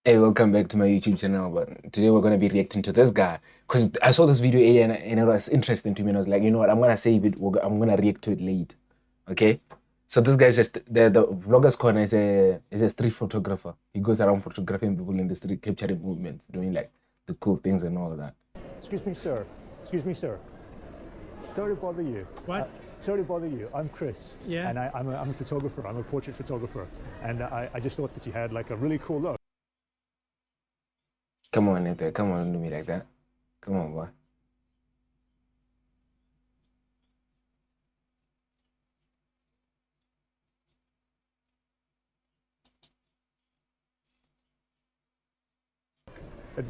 Hey, welcome back to my YouTube channel. But today we're going to be reacting to this guy because I saw this video earlier and it was interesting to me. And I was like, you know what? I'm going to save it. I'm going to react to it late. Okay. So this guy's just the vlogger's corner is a street photographer. He goes around photographing people in the street, capturing movements, doing like the cool things and all of that. Excuse me, sir. Excuse me, sir. Sorry to bother you. What? Sorry to bother you. I'm Chris. Yeah. And I'm a photographer. I'm a portrait photographer. And I just thought that you had like a really cool look. Come on, Nathan. Come on, do me like that. Come on, boy.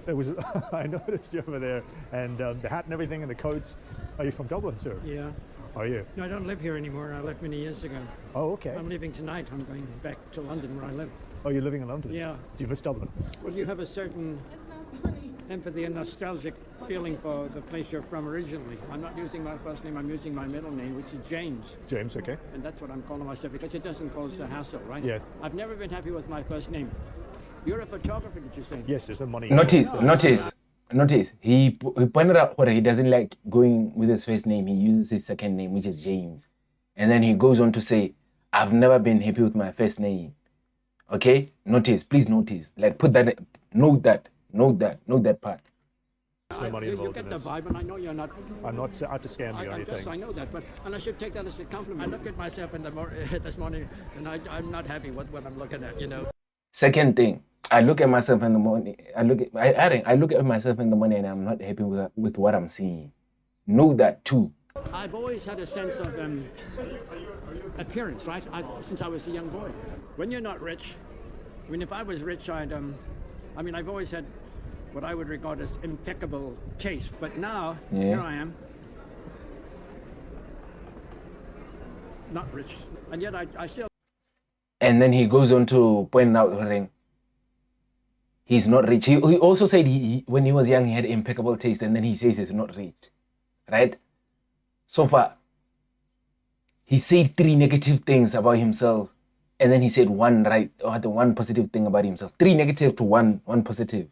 It was. I noticed you over there, and the hat and everything, and the coats. Are you from Dublin, sir? Yeah. Are you? No, I don't live here anymore. I left many years ago. Oh, okay. I'm leaving tonight. I'm going back to London where I live. Oh, you're living in London? Yeah. Do you miss Dublin? Well, you have a certain empathy and nostalgic feeling for the place you're from originally. I'm not using my first name. I'm using my middle name, which is James. James, okay. And that's what I'm calling myself because it doesn't cause a hassle, right? Yeah. I've never been happy with my first name. You're a photographer, did you say? Yes, there's the money. Notice. He pointed out what he doesn't like going with his first name. He uses his second name, which is James. And then he goes on to say, I've never been happy with my first name. Okay? Please notice. Like note that part. There's no money You involved get in the this. vibe, and I know you're not. I'm not out to scam you or I anything. guess I know that, and I should take that as a compliment. I look at myself in the this morning, and I'm not happy with what I'm looking at, you know. Second thing, I look at myself in the morning. I look at myself in the morning and I'm not happy with what I'm seeing. Know that too. I've always had a sense of appearance, right? Since I was a young boy. When you're not rich, I mean, if I was rich, I've always had what I would regard as impeccable taste. But now, here I am, not rich, and yet I still. And then he goes on to point out that he's not rich. He also said when he was young, he had impeccable taste, and then he says he's not rich, right? So far, he said 3 negative things about himself, and then he said one positive thing about himself. 3 negative to one positive.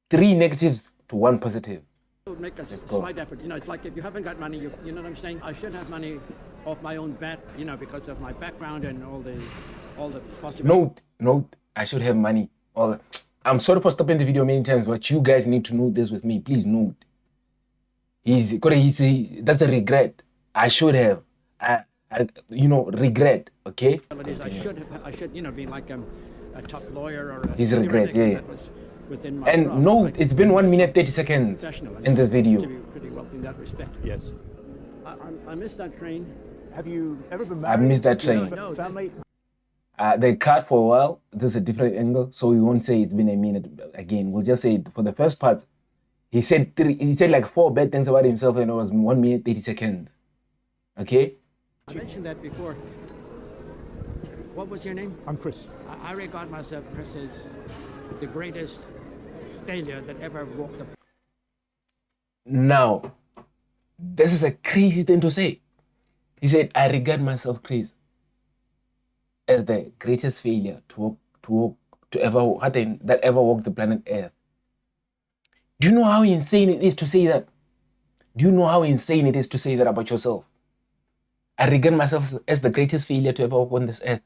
3 negatives to 1 positive. Make a slight effort. You know, it's like if you haven't got money, you know what I'm saying? I should have money off my own bat, you know, because of my background and all the possibilities. Note, I should have money. I'm sorry for stopping the video many times, but you guys need to note this with me. Please note. That's a regret. I should have. Regret. Okay. I should, you know, be like a top lawyer or a. His regret, yeah. That was within my And grasp, note, right? it's been 1 minute 30 seconds in this video. To be pretty wealthy in that respect. Yes. I missed that train. Have you ever been married? I've missed that Do you have train. a family? They cut for a while. This is a different angle, so we won't say it's been a minute again. We'll just say for the first part, he said like 4 bad things about himself, and it was 1 minute 30 seconds. Okay. I mentioned that before. What was your name? I'm Chris. I regard myself, Chris, as the greatest failure that ever walked the. Now, this is a crazy thing to say. He said, I regard myself, Chris, as the greatest failure that ever walked the planet Earth. Do you know how insane it is to say that? Do you know how insane it is to say that about yourself? I regard myself as the greatest failure to ever walk on this earth,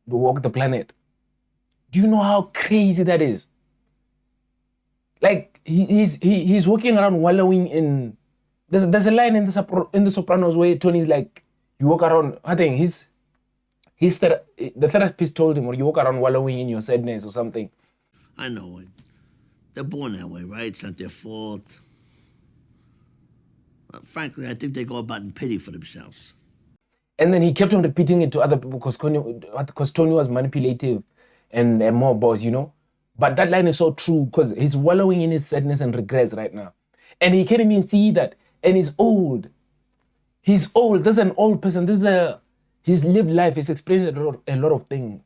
to walk the planet. Do you know how crazy that is? Like he's walking around wallowing in. There's a line in the Sopranos where Tony's like, you walk around. I think the therapist told him, or you walk around wallowing in your sadness or something. I know it. They're born that way, right? It's not their fault. Frankly, I think they go about in pity for themselves. And then he kept on repeating it to other people because Tony was manipulative and more boss, you know. But that line is so true because he's wallowing in his sadness and regrets right now. And he can't even see that. And he's old. He's old. This is an old person. He's lived life. He's experienced a lot of things.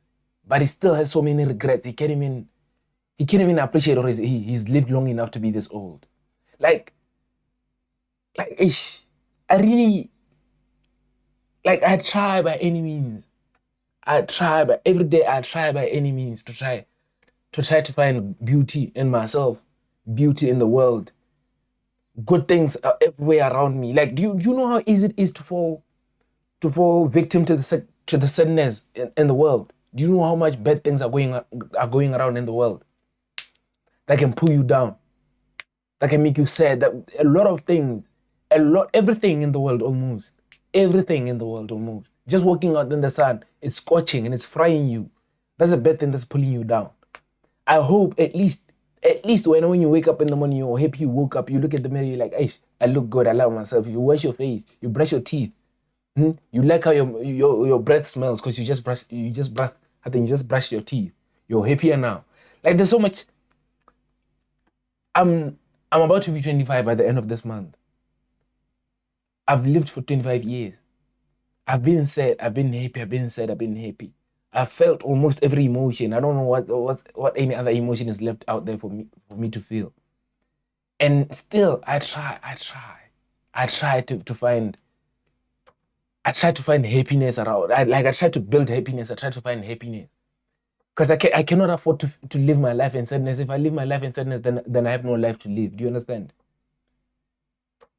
But he still has so many regrets. He can't even appreciate or he's lived long enough to be this old. I try by any means. Every day I try by any means to try to try to find beauty in myself, beauty in the world. Good things are everywhere around me. Like, do you know how easy it is to fall victim to the sadness in the world? Do you know how much bad things are going around in the world that can pull you down, that can make you sad? That a lot of things, everything in the world almost, just walking out in the sun, it's scorching and it's frying you. That's a bad thing that's pulling you down. I hope at least when you wake up in the morning, you're happy you woke up, you look at the mirror, you're like, "Aish, I look good, I love myself." You wash your face, you brush your teeth. You like how your breath smells because you just brushed your teeth. You're happier now. Like, there's so much. I'm about to be 25 by the end of this month. I've lived for 25 years. I've been sad, I've been happy, I've been sad, I've been happy. I've felt almost every emotion. I don't know what any other emotion is left out there for me to feel. And still, I try to find happiness around. I try to build happiness. I try to find happiness. Because I cannot afford to live my life in sadness. If I live my life in sadness, then I have no life to live. Do you understand?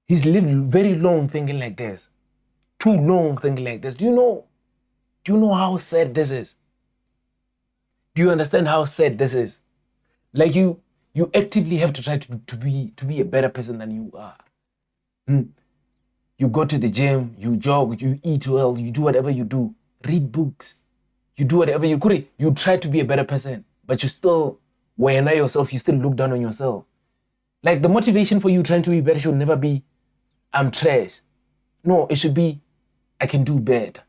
He's lived very long thinking like this. Too long thinking like this. Do you know how sad this is? Do you understand how sad this is? Like, you actively have to try to be a better person than you are. You go to the gym, you jog, you eat well, you do whatever you do, read books, you do whatever you could. You try to be a better person, but you still wear yourself, you still look down on yourself. Like, the motivation for you trying to be better should never be, "I'm trash." No, it should be, "I can do better."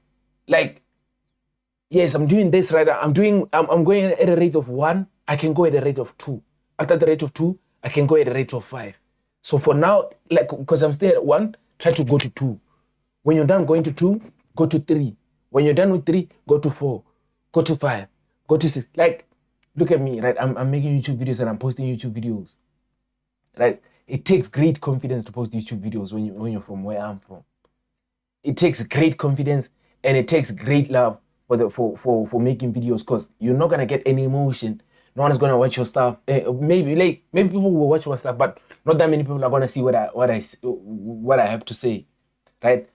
Like, yes, I'm doing this right now. I'm going at a rate of 1, I can go at a rate of 2. After the rate of 2, I can go at a rate of 5. So for now, like, because I'm still at 1, try to go to 2. When you're done going to 2, go to 3. When you're done with 3, go to 4, go to 5, go to 6. Like, look at me, right? I'm making YouTube videos and I'm posting YouTube videos, right? It takes great confidence to post YouTube videos when you're from where I'm from. It takes great confidence and it takes great love for making videos, because you're not gonna get any emotion. No one is gonna watch your stuff. Maybe people will watch my stuff, but not that many people are gonna see what I have to say, right?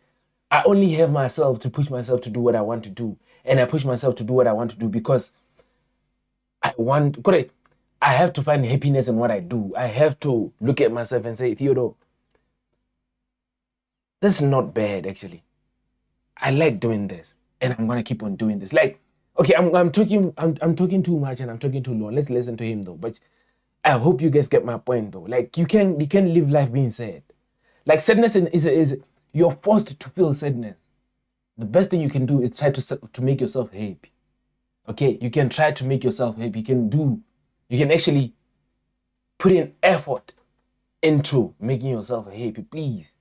I only have myself to push myself to do what I want to do, and I push myself to do what I want to do because I have to find happiness in what I do. I have to look at myself and say, "Theodore, this is not bad actually. I like doing this, and I'm gonna keep on doing this." Like, okay, I'm talking too much and I'm talking too long. Let's listen to him though. But I hope you guys get my point though. Like, you can live life being sad. Like, sadness is you're forced to feel sadness. The best thing you can do is try to make yourself happy. Okay, you can try to make yourself happy. You can actually put in effort into making yourself happy. Please.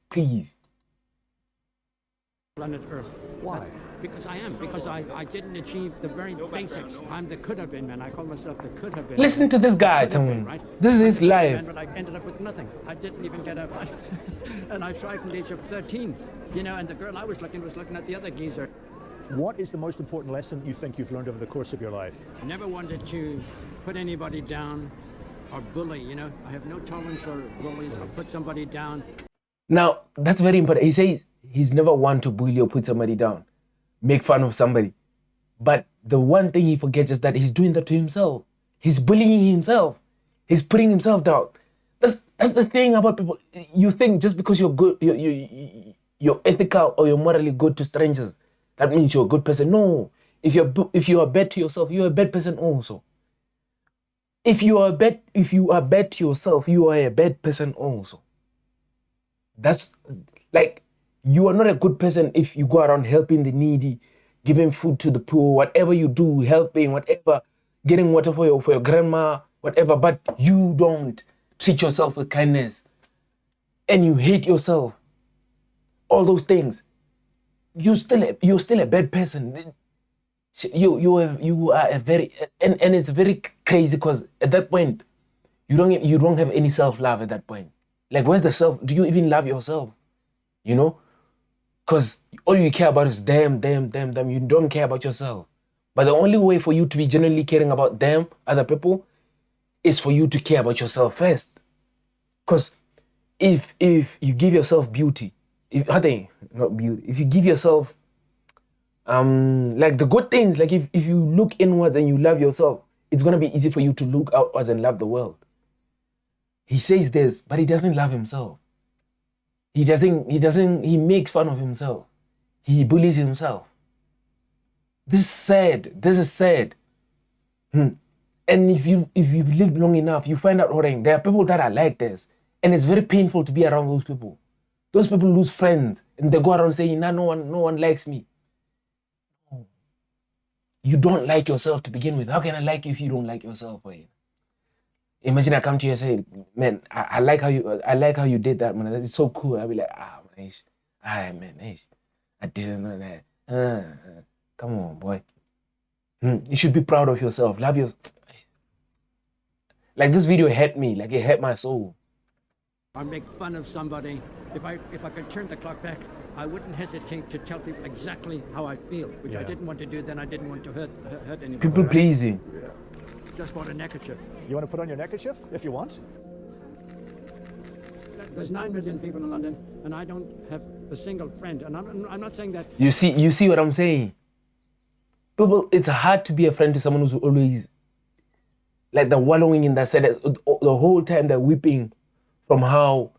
Planet Earth. Why? Because I didn't achieve the very basics. I'm the could have been man. I call myself the could have been. Listen to this guy, Could have been, Tamun. right? This is his life. But I ended up with nothing. I didn't even get a and I tried from the age of 13. And the girl I was looking at the other geezer. What is the most important lesson you think you've learned over the course of your life? I never wanted to put anybody down or bully. I have no tolerance for bullies or put somebody down. Now, that's very important. He says he's never one to bully or put somebody down, make fun of somebody. But the one thing he forgets is that he's doing that to himself. He's bullying himself. He's putting himself down. That's the thing about people. You think just because you're good, you're ethical or you're morally good to strangers, that means you're a good person. No. If you are bad to yourself, you're a bad person also. If you are bad to yourself, you are a bad person also. That's like, you are not a good person if you go around helping the needy, giving food to the poor, whatever you do, helping, whatever, getting water for your grandma, whatever, but you don't treat yourself with kindness and you hate yourself, all those things, you're still a bad person. You are a very, and it's very crazy because at that point you don't have any self-love at that point. Like, where's the self? Do you even love yourself? Because all you care about is them. You don't care about yourself. But the only way for you to be genuinely caring about them, other people, is for you to care about yourself first. Because if you give yourself beauty, if you give yourself like the good things, like if you look inwards and you love yourself, it's gonna be easy for you to look outwards and love the world. He says this, but he doesn't love himself. He makes fun of himself. He bullies himself. This is sad. And if you've lived long enough, you find out, there are people that are like this. And it's very painful to be around those people. Those people lose friends and they go around saying, no one likes me. You don't like yourself to begin with. How can I like you if you don't like yourself? Imagine I come to you and say, man, I like how you did that, man. It's so cool. I'll be like, man, I didn't know that. Come on, boy. You should be proud of yourself. Love yourself. Like this video hurt me. Like it hurt my soul. I make fun of somebody. If I could turn the clock back, I wouldn't hesitate to tell people exactly how I feel, which I didn't want to do then. I didn't want to hurt anybody. People pleasing. Just bought a neckerchief. You want to put on your neckerchief if you want? There's 9 million people in London, and I don't have a single friend. And I'm not saying that. You see what I'm saying? People, it's hard to be a friend to someone who's always like the wallowing in that sadness. The whole time they're weeping from how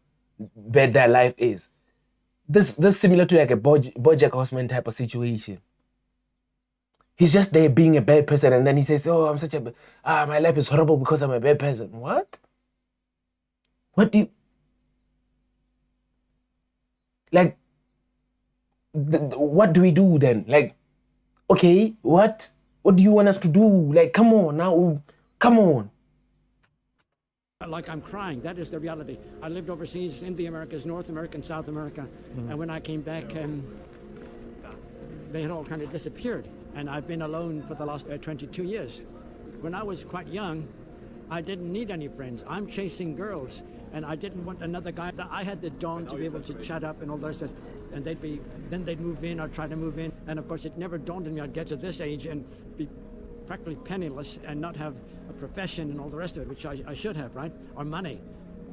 bad their life is. This similar to like a BoJack Horseman type of situation. He's just there being a bad person, and then he says, "Oh, my life is horrible because I'm a bad person." What? What do you like? What do we do then? Like, okay, what do you want us to do? Like, come on now, come on. Like I'm crying. That is the reality. I lived overseas in the Americas, North America and South America, and when I came back, they had all kind of disappeared. And I've been alone for the last 22 years. When I was quite young, I didn't need any friends. I'm chasing girls, and I didn't want another guy. I had the dawn to be able to chat up and all that stuff, and they'd move in or try to move in. And of course, it never dawned on me I'd get to this age and be practically penniless and not have a profession and all the rest of it, which I should have, right? Or money.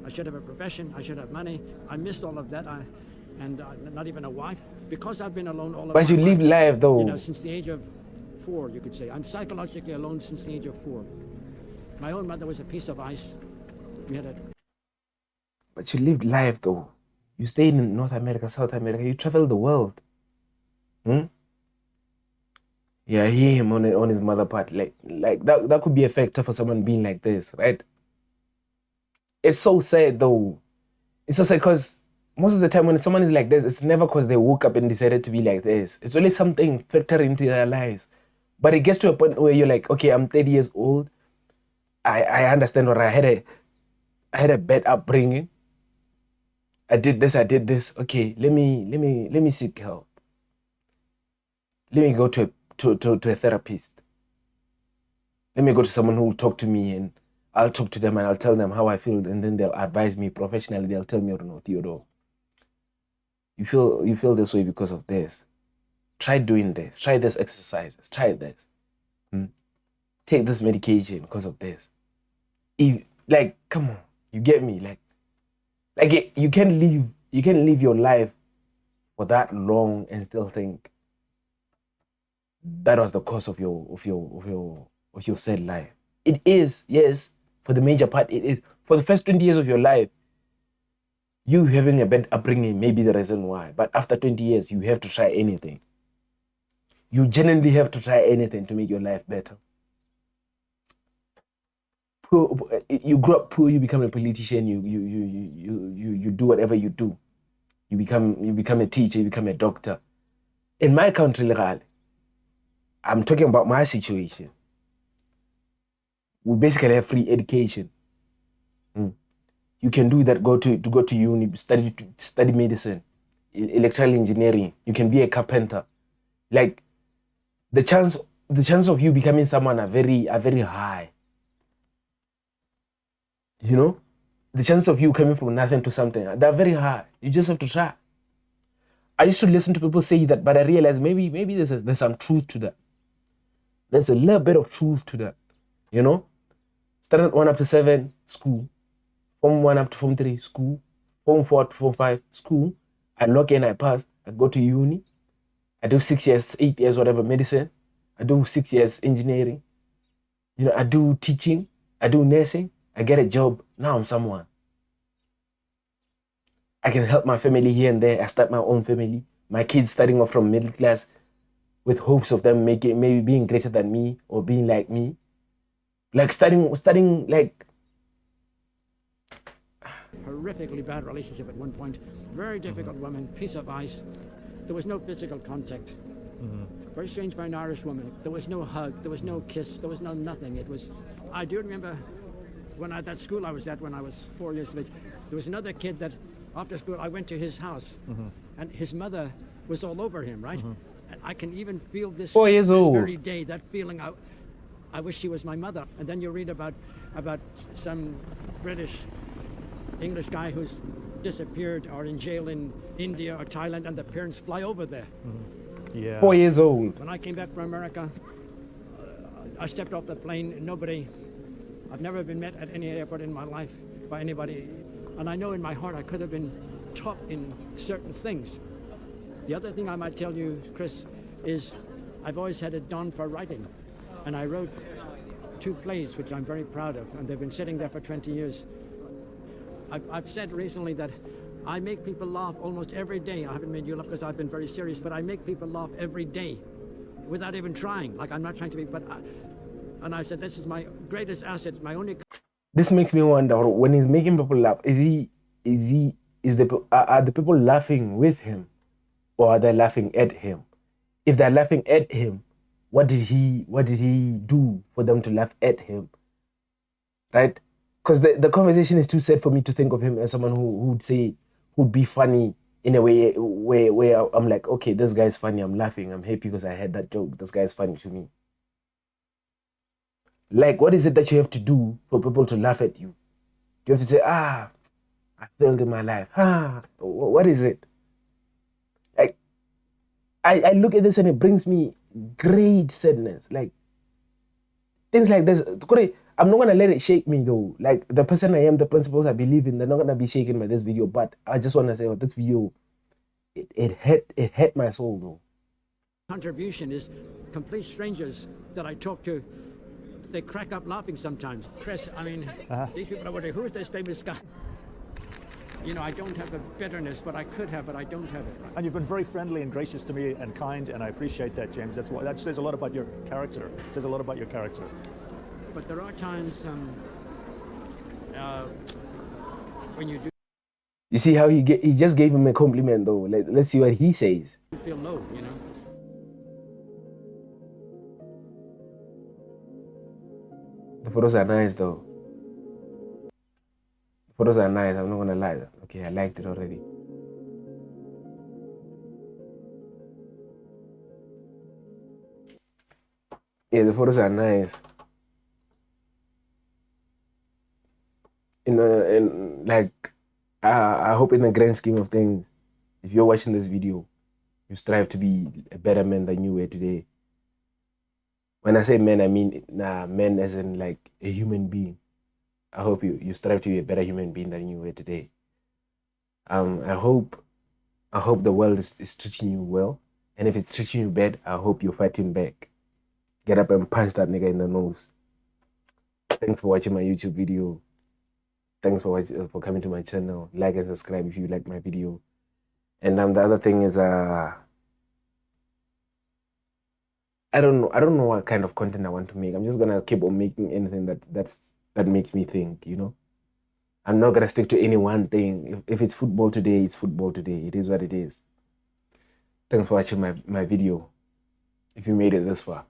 I should have a profession. I should have money. I missed all of that. And not even a wife, because I've been alone all of my life. But you live life though. You know, since the age of 4, you could say. I'm psychologically alone since the age of 4. My own mother was a piece of ice. We had a... But you lived life though. You stayed in North America, South America. You traveled the world. Yeah, I hear him on his mother part. Like that could be a factor for someone being like this, right? It's so sad though. It's so sad because most of the time when someone is like this, it's never because they woke up and decided to be like this. It's only something factored into their lives. But it gets to a point where you're like, okay, I'm 30 years old. I understand, or I had a bad upbringing. I did this. Okay, let me seek help. Let me go to a therapist. Let me go to someone who will talk to me, and I'll talk to them and I'll tell them how I feel, and then they'll advise me professionally. They'll tell me, oh no, Theodore, you feel this way because of this. Try doing this. Try this exercises. Try this. Take this medication because of this. Come on, you get me? Like you can live your life for that long and still think that was the cause of your sad life. It is, yes, for the major part, it is. For the first 20 years of your life, you having a bad upbringing may be the reason why. But after 20 years, you have to try anything. You genuinely have to try anything to make your life better. You grow up poor, you become a politician, you do whatever you do. You become a teacher, you become a doctor. In my country, I'm talking about my situation. We basically have free education. You can do that, go to uni, study medicine, electrical engineering. You can be a carpenter. Like the chance of you becoming someone are very high. You know, the chance of you coming from nothing to something, they're very high. You just have to try. I used to listen to people say that, but I realized maybe there's some truth to that. There's a little bit of truth to that, you know. Standard 1 up to 7, school. Form 1 up to Form 3, school. Form 4 to Form 5, school. I log in, I pass. I go to uni. I do 6 years, 8 years, whatever, medicine. I do 6 years engineering. You know, I do teaching. I do nursing. I get a job. Now I'm someone. I can help my family here and there. I start my own family. My kids starting off from middle class with hopes of them maybe being greater than me or being like me. Like studying like Horrifically bad relationship at one point. Very difficult woman, piece of ice. There was no physical contact. Very strange for an Irish woman. There was no hug, there was no kiss, there was no nothing. It was, I do remember when at that school I was at when I was 4 years of age, there was another kid that after school I went to his house and his mother was all over him, right? And I can even feel this, 4 years this old. very day, that feeling, I wish she was my mother. And then you read about some British English guy who's disappeared or in jail in India or Thailand, and the parents fly over there. Yeah. 4 years old. When I came back from America, I stepped off the plane. I've never been met at any airport in my life by anybody. And I know in my heart I could have been taught in certain things. The other thing I might tell you, Chris, is I've always had a don for writing. And I wrote 2 plays, which I'm very proud of, and they've been sitting there for 20 years. I've said recently that I make people laugh almost every day. I haven't made you laugh because I've been very serious, but I make people laugh every day without even trying. Like, I'm not trying to be, and I said, this is my greatest asset, my only. This makes me wonder, when he's making people laugh, are the people laughing with him or are they laughing at him? If they're laughing at him, what did he do for them to laugh at him? Right? Because the conversation is too sad for me to think of him as someone who'd be funny in a way where I'm like, okay, this guy's funny, I'm laughing, I'm happy because I heard that joke, this guy's funny to me. Like, what is it that you have to do for people to laugh at you? Do you have to say, I failed in my life? What is it? Like, I look at this and it brings me great sadness. Like, things like this. I'm not going to let it shake me though. Like, the person I am, the principles I believe in, they're not going to be shaken by this video. But I just want to say, this video, it hit my soul though. Contribution is complete strangers that I talk to. They crack up laughing sometimes. Chris, I mean, these people are wondering, who is this famous guy? You know, I don't have a bitterness, but I could have, but I don't have it. And you've been very friendly and gracious to me and kind, and I appreciate that, James. That says a lot about your character. It says a lot about your character. But there are times when you do You see how he just gave him a compliment though. Let's see what he says. feel low, you know. The photos are nice though. The photos are nice, I'm not gonna lie. Okay, I liked it already. Yeah, the photos are nice. And like, I hope in the grand scheme of things, if you're watching this video, you strive to be a better man than you were today. When I say men, I mean men as in like a human being. I hope you strive to be a better human being than you were today. I hope the world is treating you well. And if it's treating you bad, I hope you're fighting back. Get up and punch that nigga in the nose. Thanks for watching my YouTube video. Thanks for coming to my channel. Like and subscribe if you like my video. And the other thing is I don't know what kind of content I want to make. I'm just gonna keep on making anything that makes me think, you know. I'm not gonna stick to any one thing. If it's football today, it's football today. It is what it is. Thanks for watching my video. If you made it this far.